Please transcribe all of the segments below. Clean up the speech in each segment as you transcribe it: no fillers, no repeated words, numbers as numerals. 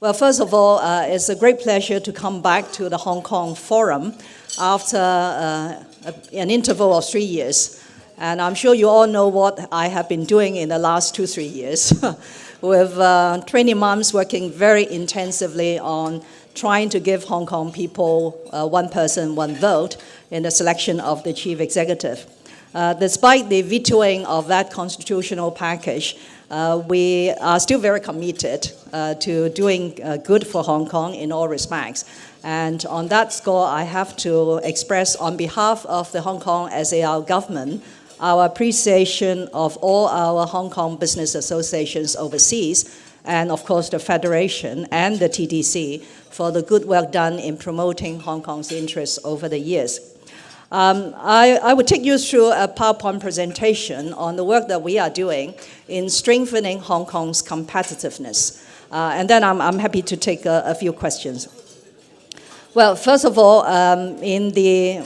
Well, first of all, it's a great pleasure to come back to the Hong Kong Forum after an interval of 3 years. And I'm sure you all know what I have been doing in the last 2-3 years. With 20 months working very intensively on trying to give Hong Kong people one person, one vote in the selection of the chief executive. Despite the vetoing of that constitutional package, we are still very committed to doing good for Hong Kong in all respects. And on that score, I have to express on behalf of the Hong Kong SAR government our appreciation of all our Hong Kong business associations overseas, and of course the Federation and the TDC for the good work done in promoting Hong Kong's interests over the years. I would take you through a PowerPoint presentation on the work that we are doing in strengthening Hong Kong's competitiveness. And then I'm happy to take a few questions. Well, first of all, in the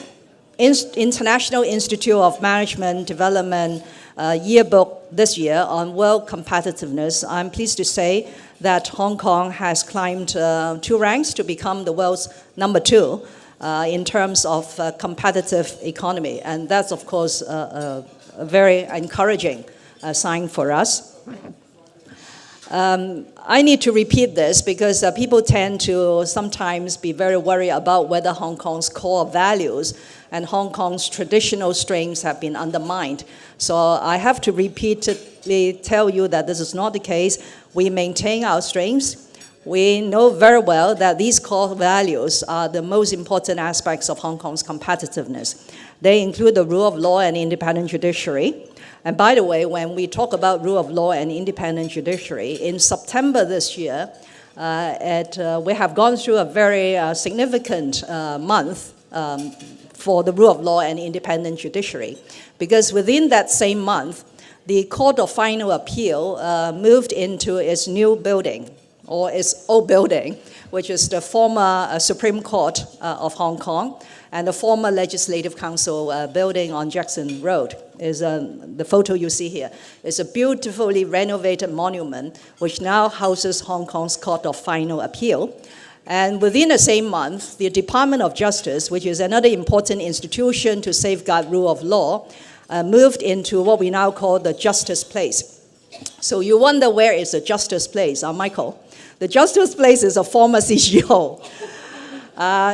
International Institute of Management Development yearbook this year on world competitiveness, I'm pleased to say that Hong Kong has climbed 2 ranks to become the world's number 2 in terms of competitive economy. And that's, of course, a very encouraging sign for us. I need to repeat this because people tend to sometimes be very worried about whether Hong Kong's core values and Hong Kong's traditional strengths have been undermined. So I have to repeatedly tell you that this is not the case. We maintain our strengths. We know very well that these core values are the most important aspects of Hong Kong's competitiveness. They include the rule of law and independent judiciary. And by the way, when we talk about rule of law and independent judiciary, in September this year, we have gone through a very significant month for the rule of law and independent judiciary. Because within that same month, the Court of Final Appeal moved into its new building, or its old building, which is the former Supreme Court of Hong Kong, and the former Legislative Council building on Jackson Road. Is the photo you see here. It's a beautifully renovated monument which now houses Hong Kong's Court of Final Appeal. And within the same month, the Department of Justice, which is another important institution to safeguard rule of law, moved into what we now call the Justice Place. So you wonder where is the Justice Place, Michael? The Justice Place is a former CGO.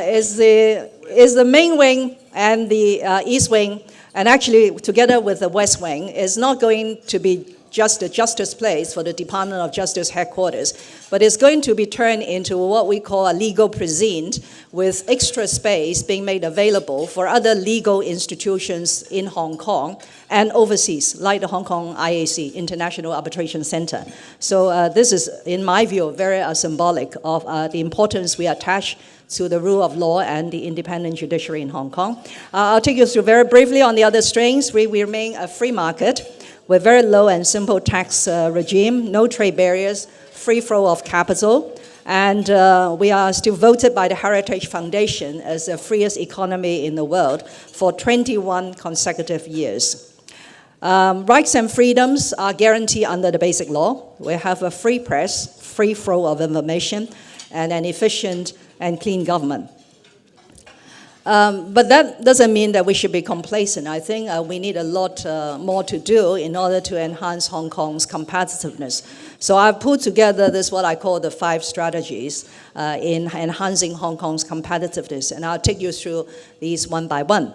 Is the main wing and the east wing, and actually together with the west wing, is not going to be just the Justice Place for the Department of Justice headquarters, but it's going to be turned into what we call a legal precinct with extra space being made available for other legal institutions in Hong Kong and overseas, like the Hong Kong IAC, International Arbitration Center. So this is, in my view, very symbolic of the importance we attach to the rule of law and the independent judiciary in Hong Kong. I'll take you through very briefly on the other strengths. We remain a free market with very low and simple tax regime, no trade barriers, free flow of capital, and we are still voted by the Heritage Foundation as the freest economy in the world for 21 consecutive years. Rights and freedoms are guaranteed under the Basic Law. We have a free press, free flow of information, and an efficient and clean government. But that doesn't mean that we should be complacent. I think we need a lot more to do in order to enhance Hong Kong's competitiveness. So I've put together this, what I call the 5 strategies in enhancing Hong Kong's competitiveness, and I'll take you through these one by one.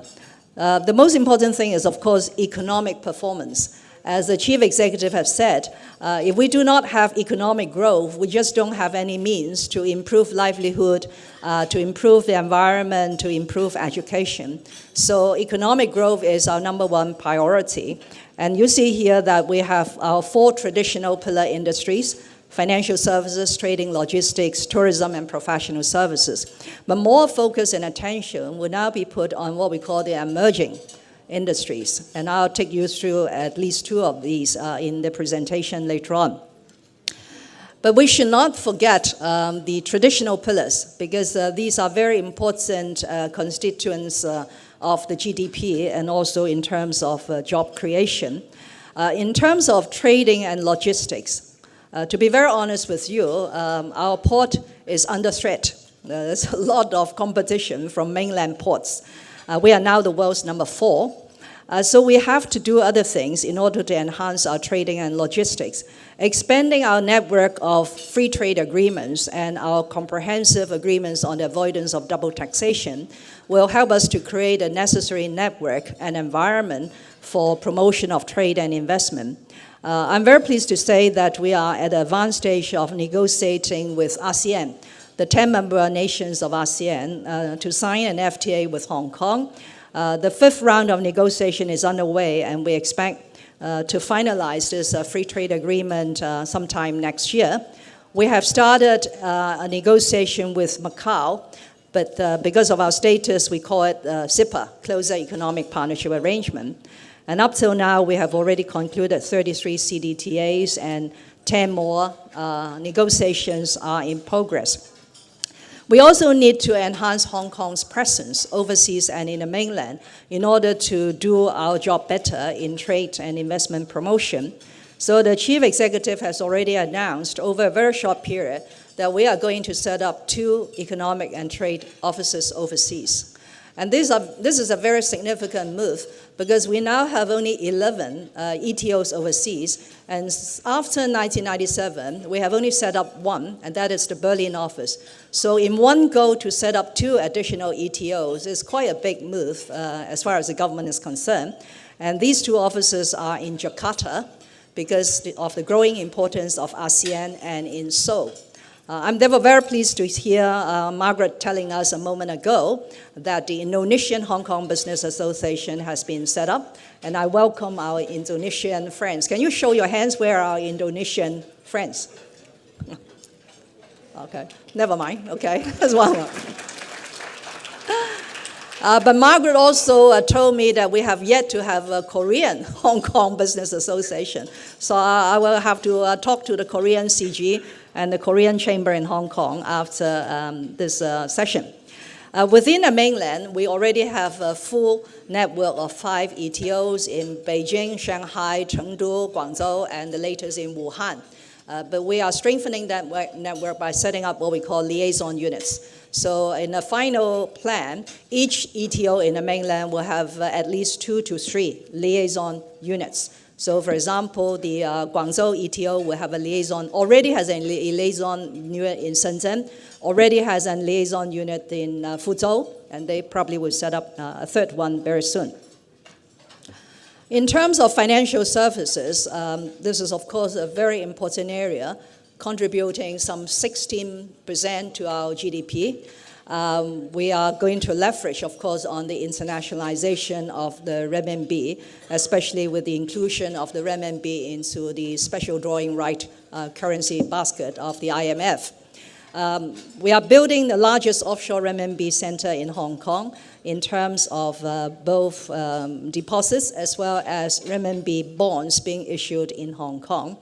The most important thing is, of course, economic performance. As the chief executive has said, if we do not have economic growth, we just don't have any means to improve livelihood, to improve the environment, to improve education. So economic growth is our number 1 priority. And you see here that we have our 4 traditional pillar industries: financial services, trading, logistics, tourism, and professional services. But more focus and attention will now be put on what we call the emerging industries. And I'll take you through at least 2 of these in the presentation later on. But we should not forget the traditional pillars, because these are very important constituents of the GDP and also in terms of job creation. In terms of trading and logistics, To be very honest with you, our port is under threat. There's a lot of competition from mainland ports. We are now the world's number 4. So we have to do other things in order to enhance our trading and logistics. Expanding our network of free trade agreements and our comprehensive agreements on the avoidance of double taxation will help us to create a necessary network and environment for promotion of trade and investment. I'm very pleased to say that we are at the advanced stage of negotiating with ASEAN, the 10 member nations of ASEAN, to sign an FTA with Hong Kong. The 5th round of negotiation is underway, and we expect to finalize this free trade agreement sometime next year. We have started a negotiation with Macau, but because of our status, we call it CIPA, Closer Economic Partnership Arrangement. And up till now, we have already concluded 33 CDTAs, and 10 more negotiations are in progress. We also need to enhance Hong Kong's presence overseas and in the mainland in order to do our job better in trade and investment promotion. So the Chief Executive has already announced over a very short period that we are going to set up 2 economic and trade offices overseas. And this is a very significant move because we now have only 11 ETOs overseas, and after 1997, we have only set up 1, and that is the Berlin office. So in one go to set up 2 additional ETOs is quite a big move as far as the government is concerned. And these 2 offices are in Jakarta because of the growing importance of ASEAN and in Seoul. I'm therefore very pleased to hear Margaret telling us a moment ago that the Indonesian Hong Kong Business Association has been set up, and I welcome our Indonesian friends. Can you show your hands? Where are our Indonesian friends? Okay, never mind, okay, that's one. But Margaret also told me that we have yet to have a Korean Hong Kong Business Association. So I will have to talk to the Korean CG and the Korean Chamber in Hong Kong after this session. Within the mainland, we already have a full network of 5 ETOs in Beijing, Shanghai, Chengdu, Guangzhou, and the latest in Wuhan. But we are strengthening that network by setting up what we call liaison units. So in the final plan, each ETO in the mainland will have at least 2 to 3 liaison units. So for example, the Guangzhou ETO will have a liaison, already has a liaison unit in Shenzhen, already has a liaison unit in Fuzhou, and they probably will set up a 3rd one very soon. In terms of financial services, this is of course a very important area, contributing some 16% to our GDP. We are going to leverage, of course, on the internationalization of the renminbi, especially with the inclusion of the renminbi into the special drawing right currency basket of the IMF. We are building the largest offshore renminbi center in Hong Kong in terms of both deposits as well as renminbi bonds being issued in Hong Kong.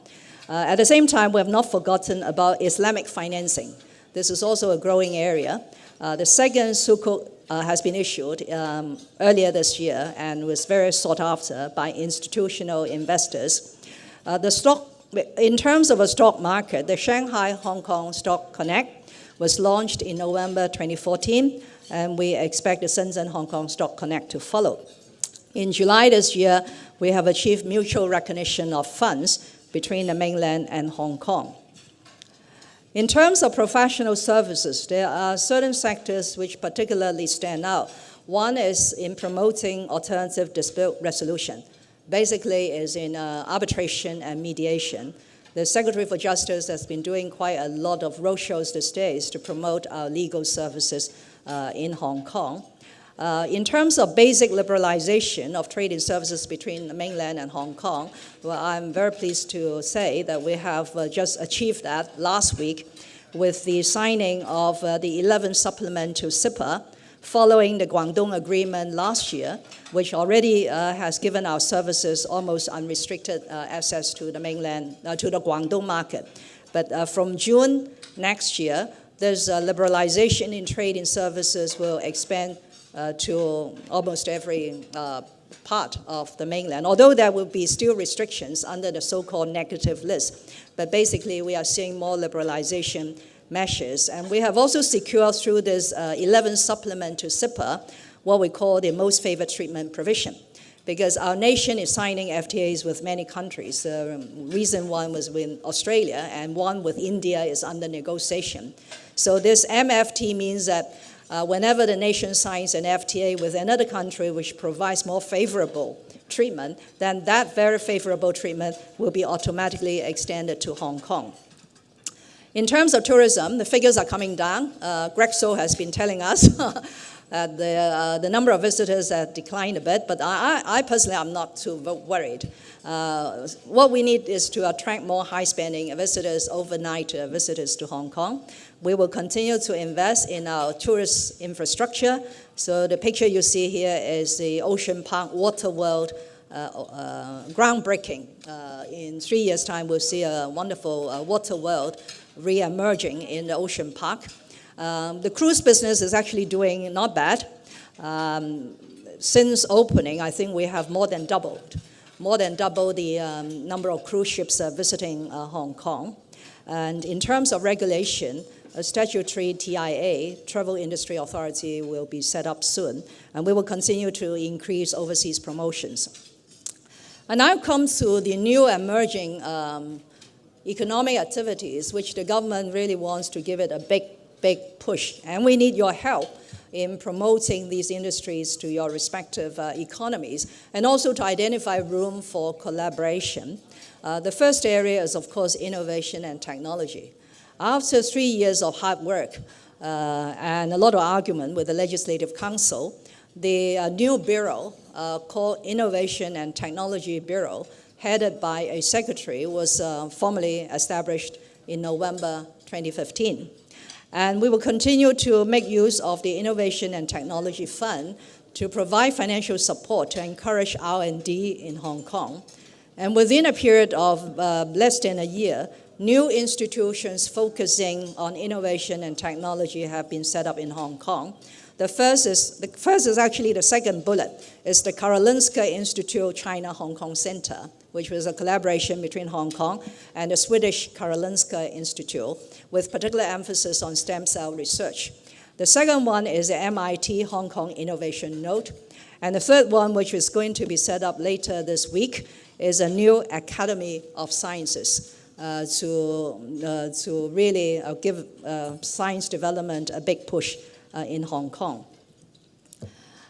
At the same time, we have not forgotten about Islamic financing. This is also a growing area. The second sukuk has been issued earlier this year and was very sought after by institutional investors. In terms of a stock market, the Shanghai Hong Kong Stock Connect was launched in November 2014, and we expect the Shenzhen Hong Kong Stock Connect to follow. In July this year, we have achieved mutual recognition of funds between the mainland and Hong Kong. In terms of professional services, there are certain sectors which particularly stand out. One is in promoting alternative dispute resolution. Basically is in arbitration and mediation. The Secretary for Justice has been doing quite a lot of roadshows these days to promote our legal services in Hong Kong. In terms of basic liberalization of trade and services between the mainland and Hong Kong, well, I'm very pleased to say that we have just achieved that last week with the signing of the 11th supplement to CIPA, following the Guangdong Agreement last year, which already has given our services almost unrestricted access to the mainland, to the Guangdong market. But from June next year, there's liberalization in trade and services will expand to almost every part of the mainland, although there will be still restrictions under the so-called negative list. But basically, we are seeing more liberalization measures. And we have also secured through this 11th supplement to CIPA what we call the most favored treatment provision, because our nation is signing FTAs with many countries. Recent one was with Australia, and one with India is under negotiation. So this MFT means that whenever the nation signs an FTA with another country which provides more favorable treatment, then that very favorable treatment will be automatically extended to Hong Kong. In terms of tourism, the figures are coming down. Greg So has been telling us that the number of visitors have declined a bit, but I personally am not too worried. What we need is to attract more high-spending visitors, overnight visitors to Hong Kong. We will continue to invest in our tourist infrastructure. So the picture you see here is the Ocean Park Water World groundbreaking. In 3 years' time, we'll see a wonderful water world re-emerging in the Ocean Park. The cruise business is actually doing not bad. Since opening, I think we have more than doubled the number of cruise ships visiting Hong Kong. And in terms of regulation, a statutory TIA, Travel Industry Authority, will be set up soon, and we will continue to increase overseas promotions. And now comes to the new emerging economic activities, which the government really wants to give it a big push. And we need your help in promoting these industries to your respective economies, and also to identify room for collaboration. The first area is, of course, innovation and technology. After 3 years of hard work and a lot of argument with the Legislative Council, the new bureau called Innovation and Technology Bureau, headed by a secretary, was formally established in November 2015. And we will continue to make use of the Innovation and Technology Fund to provide financial support to encourage R&D in Hong Kong. And within a period of less than a year, new institutions focusing on innovation and technology have been set up in Hong Kong. The first is actually the second bullet, is the Karolinska Institute China-Hong Kong Center, which was a collaboration between Hong Kong and the Swedish Karolinska Institute, with particular emphasis on stem cell research. The second one is the MIT Hong Kong Innovation Node. And the third one, which is going to be set up later this week, is a new Academy of Sciences to really give science development a big push in Hong Kong.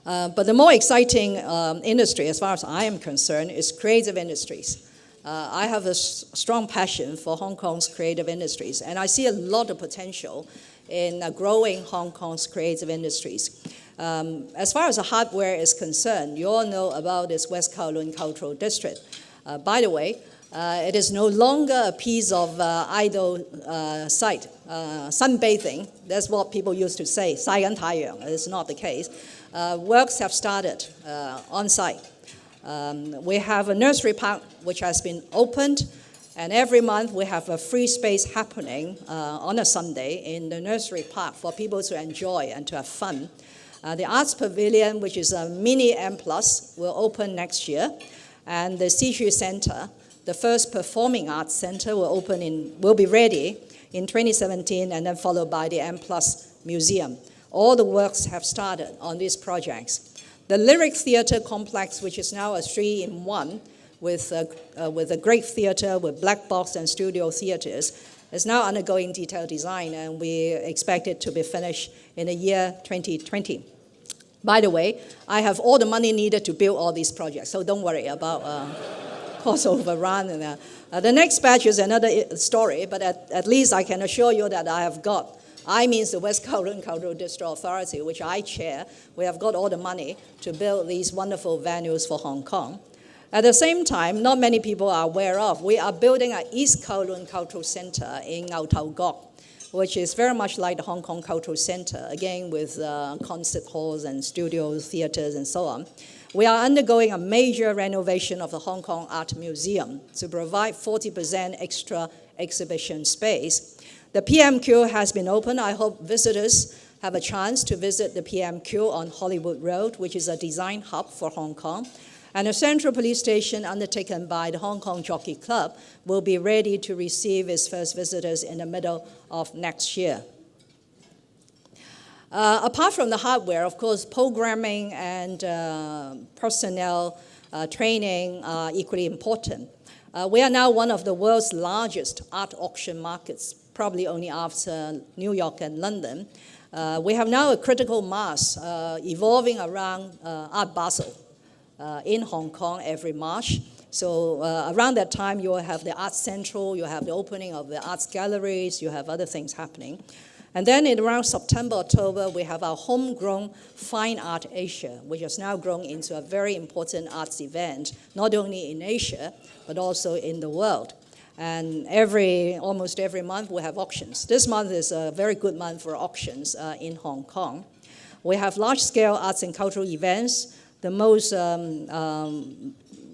But the more exciting industry, as far as I am concerned, is creative industries. I have a strong passion for Hong Kong's creative industries, and I see a lot of potential in growing Hong Kong's creative industries. As far as the hardware is concerned, you all know about this West Kowloon Cultural District. By the way, it is no longer a piece of idle site, sunbathing. That's what people used to say, 曬緊太陽. It's not the case. Works have started on site. We have a nursery park which has been opened, and every month we have a free space happening on a Sunday in the nursery park for people to enjoy and to have fun. The Arts Pavilion, which is a mini M+, will open next year, and the Xixu Center, the first performing arts center, will be ready in 2017, and then followed by the M+ Museum. All the works have started on these projects. The Lyric Theatre complex, which is now a 3-in-1 with a great theatre, with black box and studio theatres, is now undergoing detailed design, and we expect it to be finished in the year 2020. By the way, I have all the money needed to build all these projects, so don't worry about cost overrun. The next batch is another story, but at least I can assure you that I means the West Kowloon Cultural District Authority, which I chair, we have got all the money to build these wonderful venues for Hong Kong. At the same time, not many people are aware of, we are building an East Kowloon Cultural Center in Ngau Tau Kok, which is very much like the Hong Kong Cultural Center, again with concert halls and studios, theaters, and so on. We are undergoing a major renovation of the Hong Kong Art Museum to provide 40% extra exhibition space. The PMQ has been opened. I hope visitors have a chance to visit the PMQ on Hollywood Road, which is a design hub for Hong Kong. And a central police station undertaken by the Hong Kong Jockey Club will be ready to receive its first visitors in the middle of next year. Apart from the hardware, of course, programming and personnel training are equally important. We are now one of the world's largest art auction markets, probably only after New York and London. We have now a critical mass evolving around Art Basel in Hong Kong every March. So around that time, you will have the Arts Central, you have the opening of the arts galleries, you have other things happening. And then in around September, October, we have our homegrown Fine Art Asia, which has now grown into a very important arts event, not only in Asia, but also in the world. And almost every month we have auctions. This month is a very good month for auctions in Hong Kong. We have large-scale arts and cultural events. The most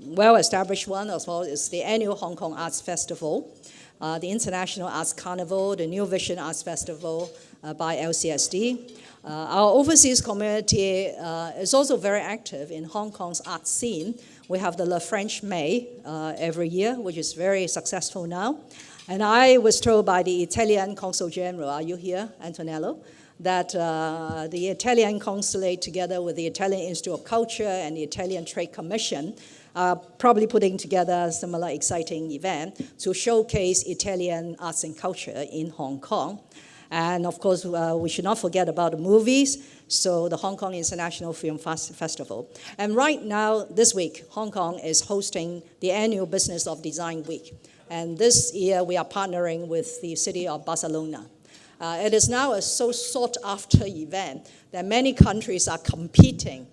well-established one as well is the annual Hong Kong Arts Festival, the International Arts Carnival, the New Vision Arts Festival by LCSD. Our overseas community is also very active in Hong Kong's art scene. We have the La French May every year, which is very successful now. And I was told by the Italian Consul General, are you here, Antonello, that the Italian Consulate together with the Italian Institute of Culture and the Italian Trade Commission are probably putting together a similar exciting event to showcase Italian arts and culture in Hong Kong. And of course, we should not forget about the movies, so the Hong Kong International Film Festival. And right now, this week, Hong Kong is hosting the annual Business of Design Week. And this year, we are partnering with the city of Barcelona. It is now a so sought-after event that many countries are competing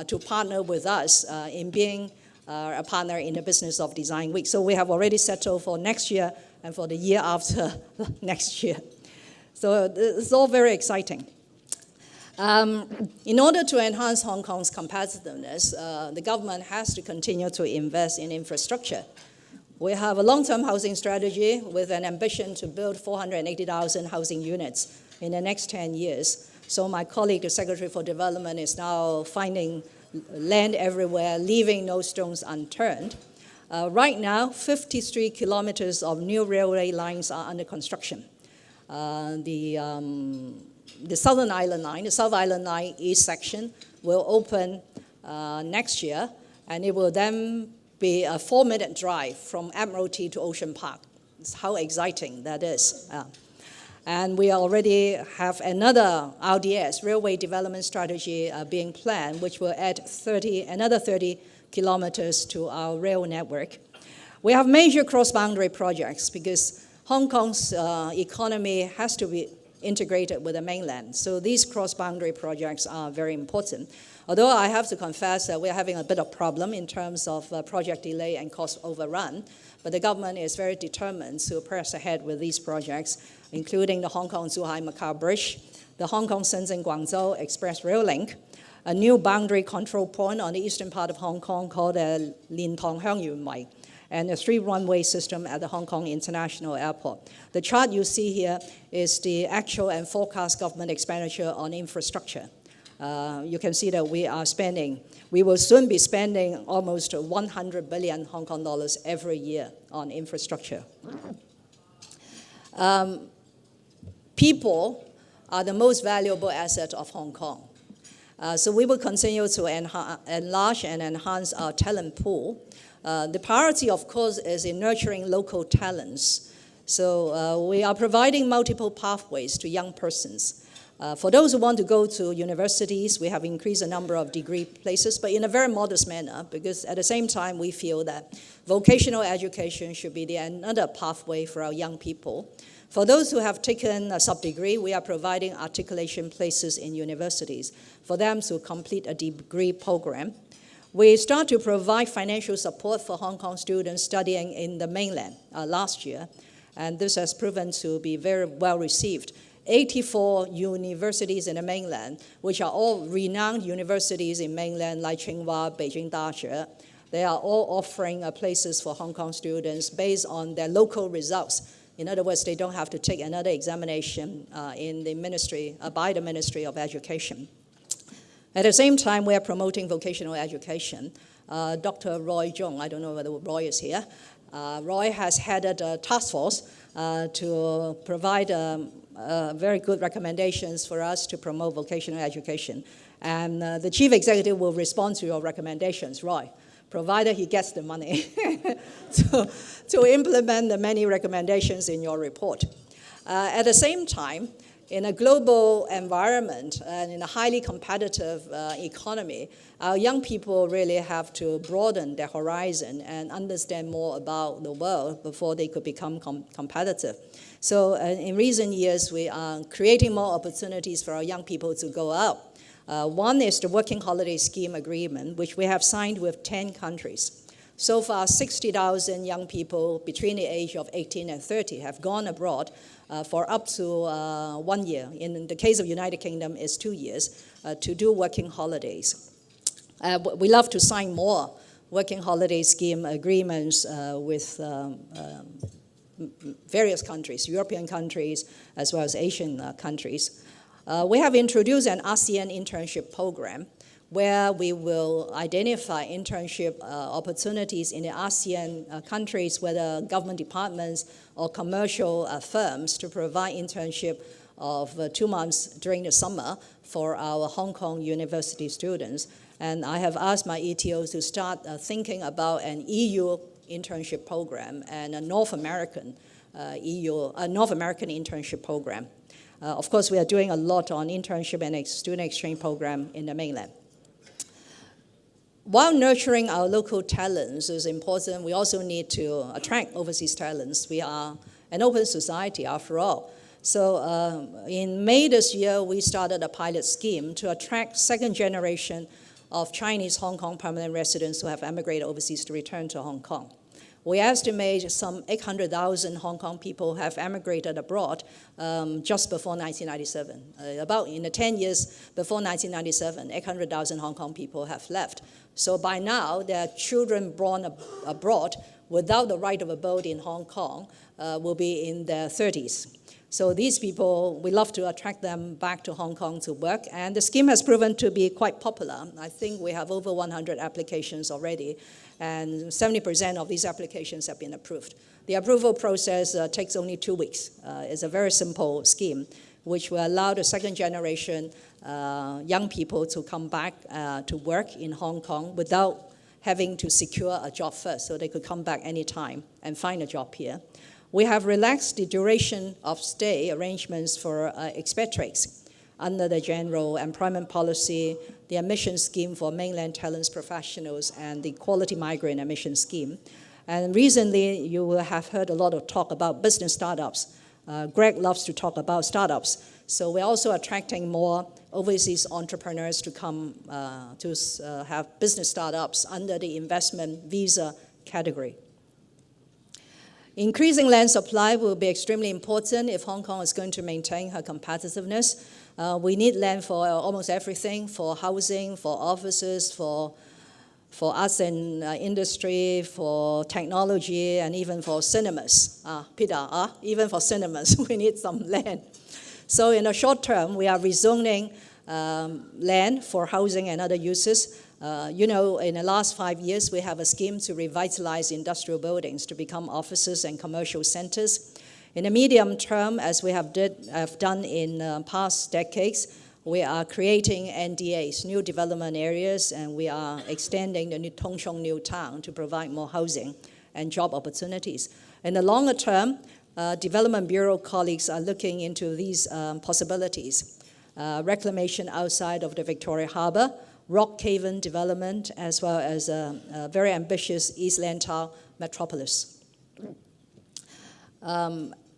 to partner with us in being a partner in the Business of Design Week. So we have already settled for next year and for the year after next year. So it's all very exciting. In order to enhance Hong Kong's competitiveness, the government has to continue to invest in infrastructure. We have a long-term housing strategy with an ambition to build 480,000 housing units in the next 10 years. So my colleague, the Secretary for Development, is now finding land everywhere, leaving no stones unturned. Right now, 53 kilometers of new railway lines are under construction. The Southern Island Line, the South Island Line East section will open next year, and it will then be a 4-minute drive from Admiralty to Ocean Park. That's how exciting that is. And we already have another RDS, Railway Development Strategy, being planned, which will add another 30 kilometers to our rail network. We have major cross-boundary projects because Hong Kong's economy has to be integrated with the mainland. So these cross-boundary projects are very important. Although I have to confess that we're having a bit of problem in terms of project delay and cost overrun, but the government is very determined to press ahead with these projects, including the Hong Kong-Zhuhai-Macau Bridge, the Hong Kong-Shenzhen-Guangzhou Express Rail Link, a new boundary control point on the eastern part of Hong Kong called the Lin Tong Hang Yun Wai, and a 3-runway system at the Hong Kong International Airport. The chart you see here is the actual and forecast government expenditure on infrastructure. You can see that we will soon be spending almost 100 billion Hong Kong dollars every year on infrastructure. People are the most valuable asset of Hong Kong. So we will continue to enlarge and enhance our talent pool. The priority, of course, is in nurturing local talents. So we are providing multiple pathways to young persons. For those who want to go to universities, we have increased the number of degree places, but in a very modest manner, because at the same time, we feel that vocational education should be another pathway for our young people. For those who have taken a sub-degree, we are providing articulation places in universities for them to complete a degree program. We start to provide financial support for Hong Kong students studying in the mainland last year, and this has proven to be very well received. 84 universities in the mainland, which are all renowned universities in mainland like Tsinghua, Beijing Daxue. They are all offering places for Hong Kong students based on their local results. In other words, they don't have to take another examination in the ministry, by the Ministry of Education. At the same time, we are promoting vocational education. Dr. Roy Jung, I don't know whether Roy is here. Roy has headed a task force to provide very good recommendations for us to promote vocational education. And the chief executive will respond to your recommendations, Roy, provided he gets the money to implement the many recommendations in your report. At the same time, in a global environment and in a highly competitive economy, our young people really have to broaden their horizon and understand more about the world before they could become competitive. So in recent years, we are creating more opportunities for our young people to go out. One is the Working Holiday Scheme Agreement, which we have signed with 10 countries. So far, 60,000 young people between the age of 18 and 30 have gone abroad for up to 1 year. In the case of United Kingdom, it's 2 years to do working holidays. We love to sign more working holiday scheme agreements with various countries, European countries, as well as Asian countries. We have introduced an ASEAN internship program where we will identify internship opportunities in the ASEAN countries, whether government departments or commercial firms, to provide internship of 2 months during the summer for our Hong Kong university students. And I have asked my ETOs to start thinking about an EU internship program and a North American internship program. Of course, we are doing a lot on internship and student exchange program in the mainland. While nurturing our local talents is important, we also need to attract overseas talents. We are an open society, after all. So in May this year, we started a pilot scheme to attract second generation of Chinese Hong Kong permanent residents who have emigrated overseas to return to Hong Kong. We estimate some 800,000 Hong Kong people have emigrated abroad just before 1997. About in the 10 years before 1997, 800,000 Hong Kong people have left. So by now, their children born abroad without the right of abode in Hong Kong will be in their 30s. So these people, we love to attract them back to Hong Kong to work, and the scheme has proven to be quite popular. I think we have over 100 applications already, and 70% of these applications have been approved. The approval process takes only 2 weeks. It's a very simple scheme, which will allow the second generation young people to come back to work in Hong Kong without having to secure a job first, so they could come back anytime and find a job here. We have relaxed the duration of stay arrangements for expatriates under the general employment policy, the admission scheme for mainland talents professionals, and the quality migrant admission scheme. And recently, you will have heard a lot of talk about business startups. Greg loves to talk about startups. So we're also attracting more overseas entrepreneurs to come to have business startups under the investment visa category. Increasing land supply will be extremely important if Hong Kong is going to maintain her competitiveness. We need land for almost everything, for housing, for offices, for arts and industry, for technology, and even for cinemas. Peter, even for cinemas, we need some land. So in the short term, we are rezoning land for housing and other uses. You know, in the last 5 years, we have a scheme to revitalize industrial buildings to become offices and commercial centers. In the medium term, as we have done in past decades, we are creating NDAs, new development areas, and we are extending the Tung Chung New Town to provide more housing and job opportunities. In the longer term, Development Bureau colleagues are looking into these possibilities. Reclamation outside of the Victoria Harbour, Rock Haven development, as well as a very ambitious East Lantau metropolis.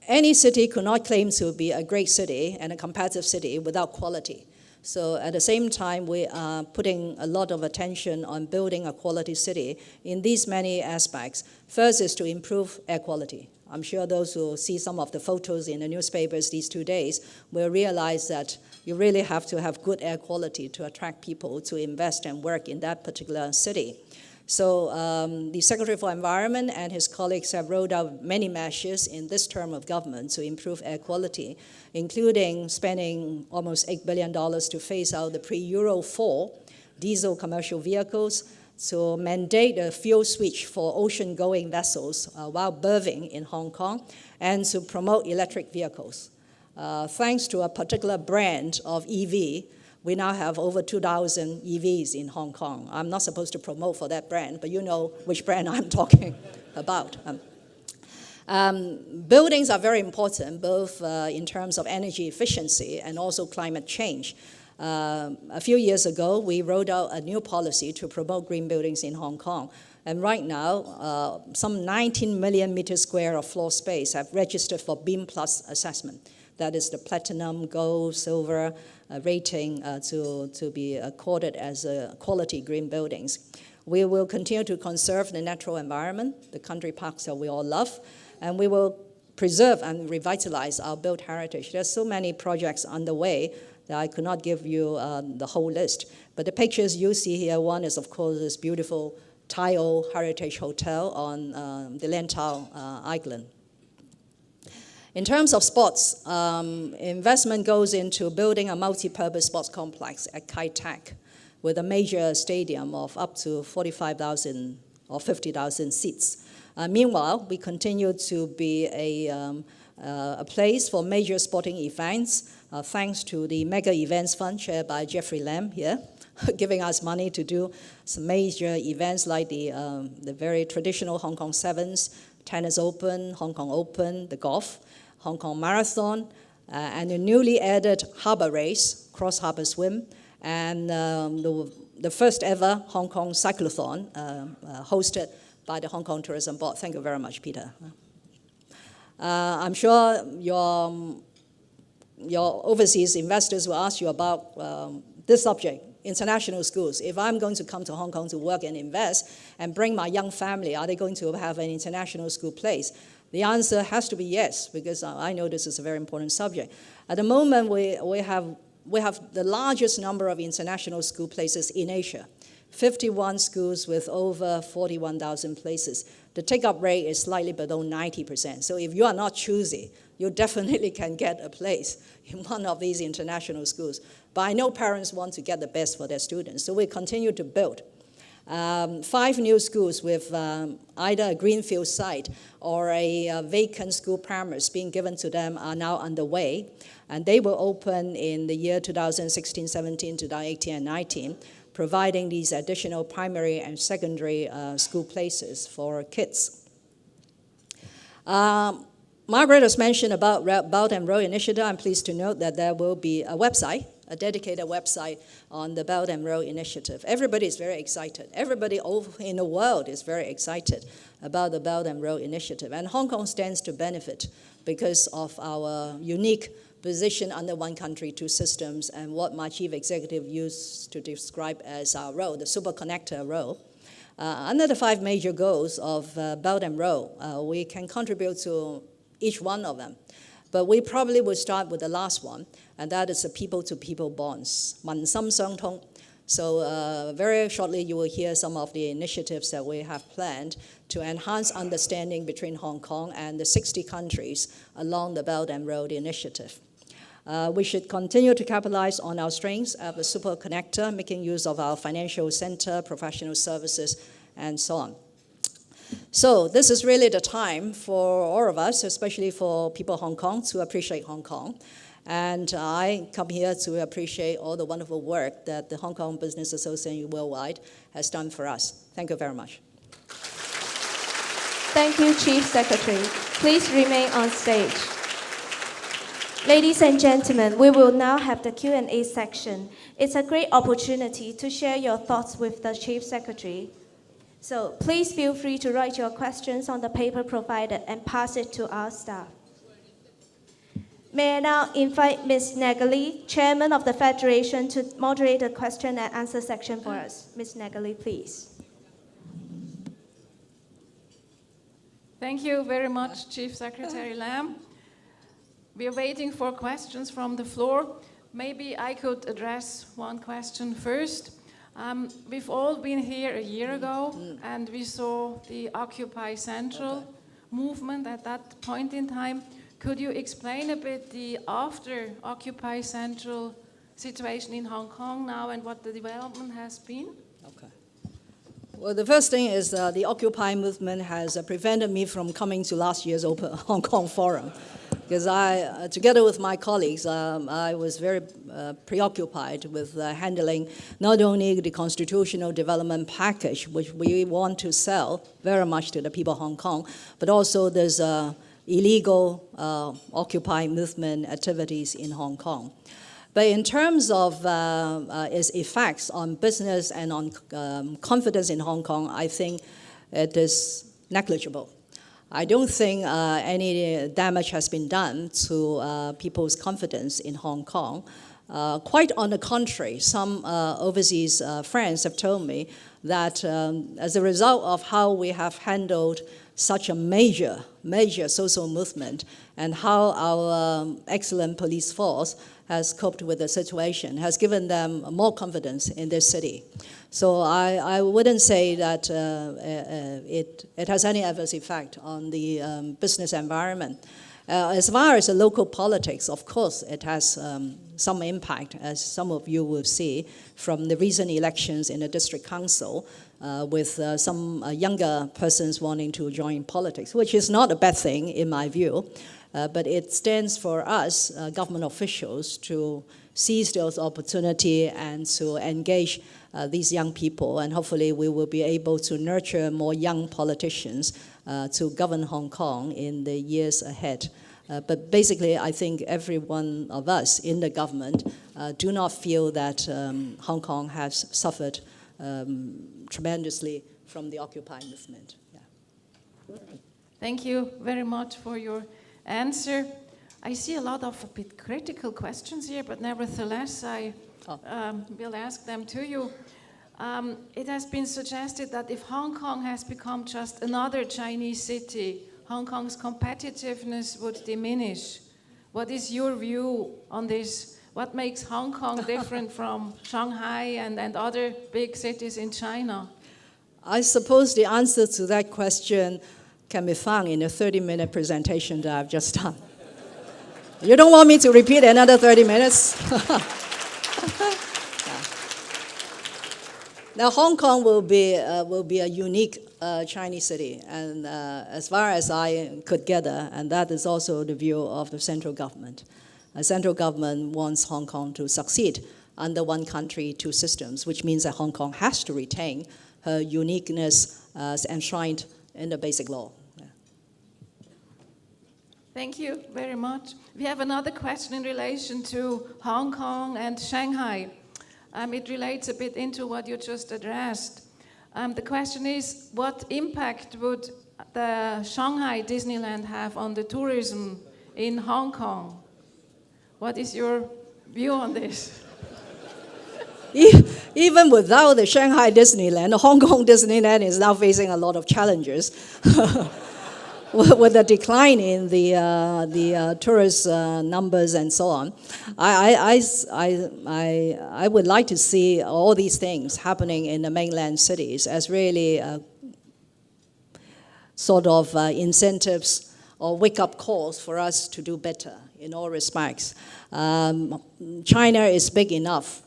Any city could not claim to be a great city and a competitive city without quality. So at the same time, we are putting a lot of attention on building a quality city in these many aspects. First is to improve air quality. I'm sure those who see some of the photos in the newspapers these 2 days will realize that you really have to have good air quality to attract people to invest and work in that particular city. So the Secretary for Environment and his colleagues have rolled out many measures in this term of government to improve air quality, including spending almost $8 billion to phase out the pre-Euro 4 diesel commercial vehicles, to mandate a fuel switch for ocean-going vessels while berthing in Hong Kong, and to promote electric vehicles. Thanks to a particular brand of EV, we now have over 2,000 EVs in Hong Kong. I'm not supposed to promote for that brand, but you know which brand I'm talking about. Buildings are very important, both in terms of energy efficiency and also climate change. A few years ago, we rolled out a new policy to promote green buildings in Hong Kong. And right now, some 19 million meters square of floor space have registered for BEAM Plus assessment. That is the platinum, gold, silver rating to be accorded as quality green buildings. We will continue to conserve the natural environment, the country parks that we all love, and we will preserve and revitalize our built heritage. There's so many projects underway that I could not give you the whole list. But the pictures you see here, one is, of course, this beautiful Thai Old Heritage Hotel on the Lantau Island. In terms of sports, investment goes into building a multi-purpose sports complex at Kai Tak with a major stadium of up to 45,000 or 50,000 seats. Meanwhile, we continue to be a place for major sporting events, thanks to the Mega Events Fund chaired by Jeffrey Lam here, giving us money to do some major events like the very traditional Hong Kong Sevens, Tennis Open, Hong Kong Open, the golf, Hong Kong Marathon, and the newly added Harbour Race, Cross Harbour Swim, and the first ever Hong Kong Cyclothon hosted by the Hong Kong Tourism Board. Thank you very much, Peter. I'm sure your overseas investors will ask you about this subject, international schools. If I'm going to come to Hong Kong to work and invest and bring my young family, are they going to have an international school place? The answer has to be yes, because I know this is a very important subject. At the moment, we have the largest number of international school places in Asia, 51 schools with over 41,000 places. The take-up rate is slightly below 90%. So if you are not choosy, you definitely can get a place in one of these international schools. But I know parents want to get the best for their students, so we continue to build. 5 new schools with either a greenfield site or a vacant school premise being given to them are now underway, and they will open in the year 2016, 17, 2018, and 19, providing these additional primary and secondary school places for kids. Margaret has mentioned about Belt and Road Initiative. I'm pleased to note that there will be a website, a dedicated website on the Belt and Road Initiative. Everybody is very excited. Everybody in the world is very excited about the Belt and Road Initiative. And Hong Kong stands to benefit because of our unique position under one country, two systems, and what my chief executive used to describe as our role, the super connector role. Under the 5 major goals of Belt and Road, we can contribute to each one of them. But we probably will start with the last one, and that is the people-to-people bonds, 民心相通. So very shortly, you will hear some of the initiatives that we have planned to enhance understanding between Hong Kong and the 60 countries along the Belt and Road Initiative. We should continue to capitalize on our strengths as a super connector, making use of our financial center, professional services, and so on. So this is really the time for all of us, especially for people in Hong Kong, to appreciate Hong Kong. And I come here to appreciate all the wonderful work that the Hong Kong Business Association Worldwide has done for us. Thank you very much. Thank you, Chief Secretary. Please remain on stage. Ladies and gentlemen, we will now have the Q&A section. It's a great opportunity to share your thoughts with the Chief Secretary. So please feel free to write your questions on the paper provided and pass it to our staff. May I now invite Ms. Nagali, Chairman of the Federation, to moderate the question and answer section for us. Ms. Nagali, please. Thank you very much, Chief Secretary Lam. We are waiting for questions from the floor. Maybe I could address one question first. We've all been here a year ago, and we saw the Occupy Central movement at that point in time. Could you explain a bit the after Occupy Central situation in Hong Kong now and what the development has been? Okay. Well, the first thing is the Occupy movement has prevented me from coming to last year's Open Hong Kong Forum, because I, together with my colleagues, I was very preoccupied with handling not only the constitutional development package, which we want to sell very much to the people of Hong Kong, but also there's illegal Occupy movement activities in Hong Kong. But in terms of its effects on business and on confidence in Hong Kong, I think it is negligible. I don't think any damage has been done to people's confidence in Hong Kong. Quite on the contrary, some overseas friends have told me that as a result of how we have handled such a major social movement and how our excellent police force has coped with the situation, has given them more confidence in this city. So I wouldn't say that it has any adverse effect on the business environment. As far as the local politics, of course, it has some impact, as some of you will see from the recent elections in the district council, with some younger persons wanting to join politics, which is not a bad thing in my view. But it stands for us, government officials, to seize those opportunity and to engage these young people. And hopefully we will be able to nurture more young politicians to govern Hong Kong in the years ahead. But basically, I think every one of us in the government do not feel that Hong Kong has suffered tremendously from the Occupy movement. Yeah. Thank you very much for your answer. I see a lot of a bit critical questions here, but nevertheless, I will ask them to you. It has been suggested that if Hong Kong has become just another Chinese city, Hong Kong's competitiveness would diminish. What is your view on this? What makes Hong Kong different from Shanghai and other big cities in China? I suppose the answer to that question can be found in the 30-minute presentation that I've just done. You don't want me to repeat another 30 minutes? Now, Hong Kong will be a unique Chinese city, and as far as I could gather, and that is also the view of the central government. The central government wants Hong Kong to succeed under one country, two systems, which means that Hong Kong has to retain her uniqueness as enshrined in the basic law. Yeah. Thank you very much. We have another question in relation to Hong Kong and Shanghai. It relates a bit into what you just addressed. The question is, what impact would the Shanghai Disneyland have on the tourism in Hong Kong? What is your view on this? Even without the Shanghai Disneyland, the Hong Kong Disneyland is now facing a lot of challenges with the decline in the tourist numbers and so on. I would like to see all these things happening in the mainland cities as really sort of incentives or wake-up calls for us to do better in all respects. China is big enough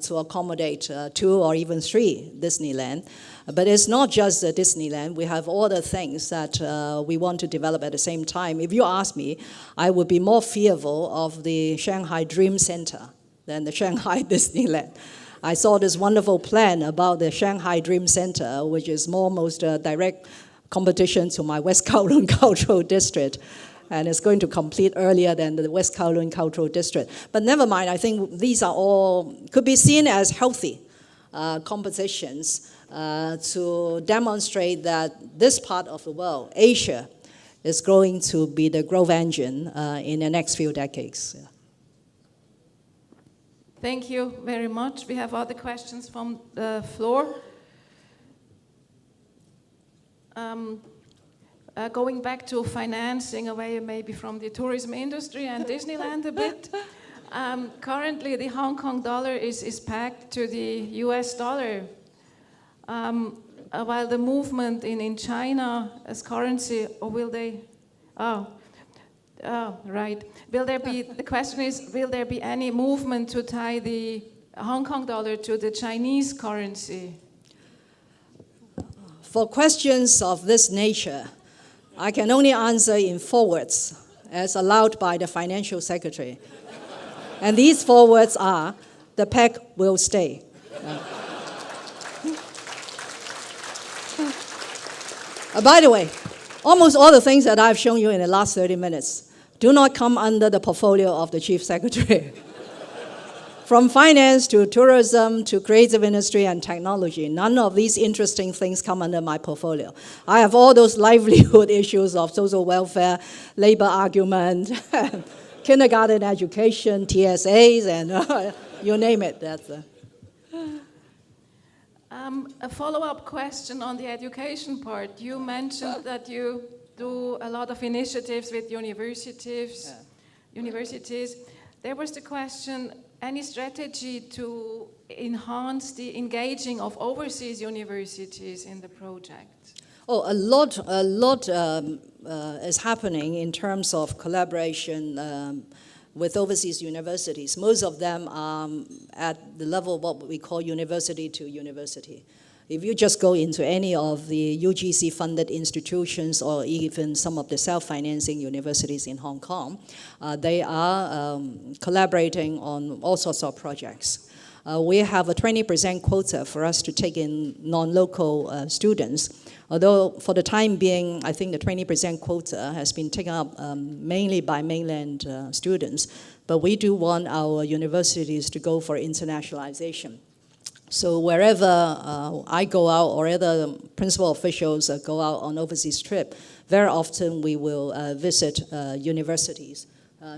to accommodate 2 or even 3 Disneyland. But it's not just the Disneyland. We have all the things that we want to develop at the same time. If you ask me, I would be more fearful of the Shanghai Dream Center than the Shanghai Disneyland. I saw this wonderful plan about the Shanghai Dream Center, which is almost a direct competition to my West Kowloon Cultural District. And it's going to complete earlier than the West Kowloon Cultural District. But never mind, I think these are all, could be seen as healthy competitions to demonstrate that this part of the world, Asia, is going to be the growth engine in the next few decades. Yeah. Thank you very much. We have other questions from the floor. Going back to financing away maybe from the tourism industry and Disneyland a bit. Currently, the Hong Kong dollar is pegged to the US dollar. While the movement in China as currency, or will they, right. Will there be, the question is, will there be any movement to tie the Hong Kong dollar to the Chinese currency? For questions of this nature, I can only answer in 4 words, as allowed by the Financial Secretary. And these 4 words are, the peg will stay. By the way, almost all the things that I've shown you in the last 30 minutes do not come under the portfolio of the Chief Secretary. From finance to tourism to creative industry and technology, none of these interesting things come under my portfolio. I have all those livelihood issues of social welfare, labor argument, kindergarten education, TSAs, and you name it. That's a follow-up question on the education part. You mentioned that you do a lot of initiatives with universities. There was the question, any strategy to enhance the engaging of overseas universities in the project? Oh, a lot is happening in terms of collaboration with overseas universities. Most of them are at the level of what we call university to university. If you just go into any of the UGC-funded institutions or even some of the self-financing universities in Hong Kong, they are collaborating on all sorts of projects. We have a 20% quota for us to take in non-local students, although for the time being, I think the 20% quota has been taken up mainly by mainland students, but we do want our universities to go for internationalization. So wherever I go out or other principal officials go out on overseas trip, very often we will visit universities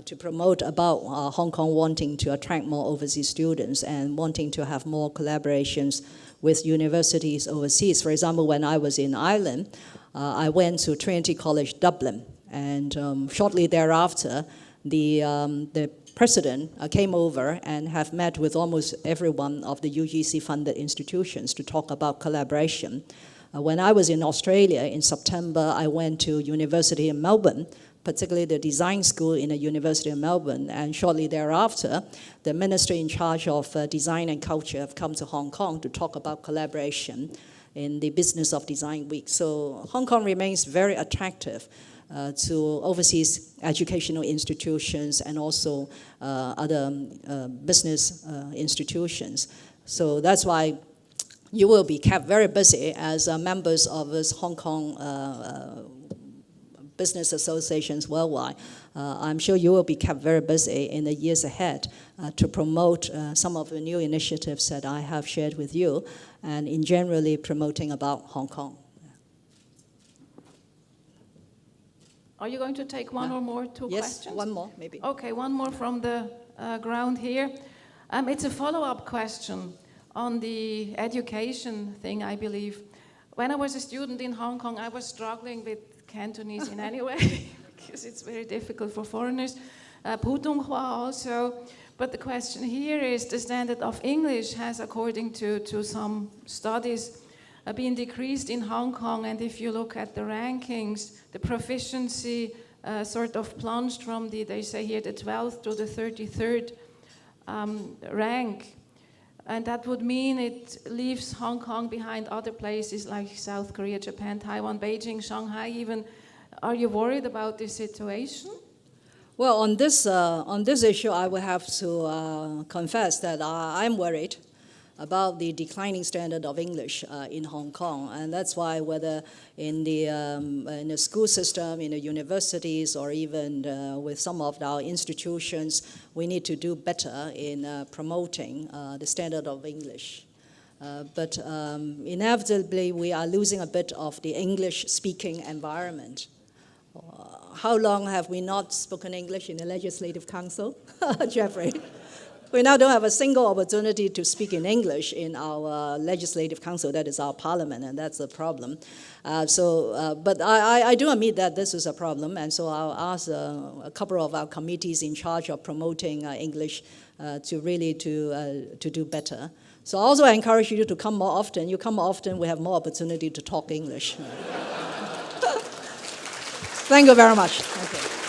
to promote about Hong Kong wanting to attract more overseas students and wanting to have more collaborations with universities overseas. For example, when I was in Ireland, I went to Trinity College Dublin, and shortly thereafter, the president came over and have met with almost every one of the UGC-funded institutions to talk about collaboration. When I was in Australia in September, I went to University in Melbourne, particularly the design school in the University of Melbourne, and shortly thereafter, the ministry in charge of design and culture have come to Hong Kong to talk about collaboration in the Business of Design Week. So Hong Kong remains very attractive to overseas educational institutions and also other business institutions. So that's why you will be kept very busy as members of this Hong Kong business associations worldwide. I'm sure you will be kept very busy in the years ahead to promote some of the new initiatives that I have shared with you and in generally promoting about Hong Kong. Are you going to take one or more, two questions? Yes, one more, maybe. Okay, one more from the ground here. It's a follow-up question on the education thing, I believe. When I was a student in Hong Kong, I was struggling with Cantonese in any way, because it's very difficult for foreigners. Putonghua also. But the question here is, the standard of English has, according to some studies, been decreased in Hong Kong, and if you look at the rankings, the proficiency sort of plunged from they say here, the 12th to the 33rd rank. And that would mean it leaves Hong Kong behind other places like South Korea, Japan, Taiwan, Beijing, Shanghai even. Are you worried about this situation? Well, on this issue, I will have to confess that I'm worried about the declining standard of English in Hong Kong, and that's why whether in the school system, in the universities, or even with some of our institutions, we need to do better in promoting the standard of English. But inevitably, we are losing a bit of the English-speaking environment. How long have we not spoken English in the Legislative Council, Jeffrey? We now don't have a single opportunity to speak in English in our Legislative Council, that is our parliament, and that's a problem. But I do admit that this is a problem, and so I'll ask a couple of our committees in charge of promoting English to really to do better. So also I encourage you to come more often. You come more often, we have more opportunity to talk English. Thank you very much. Okay.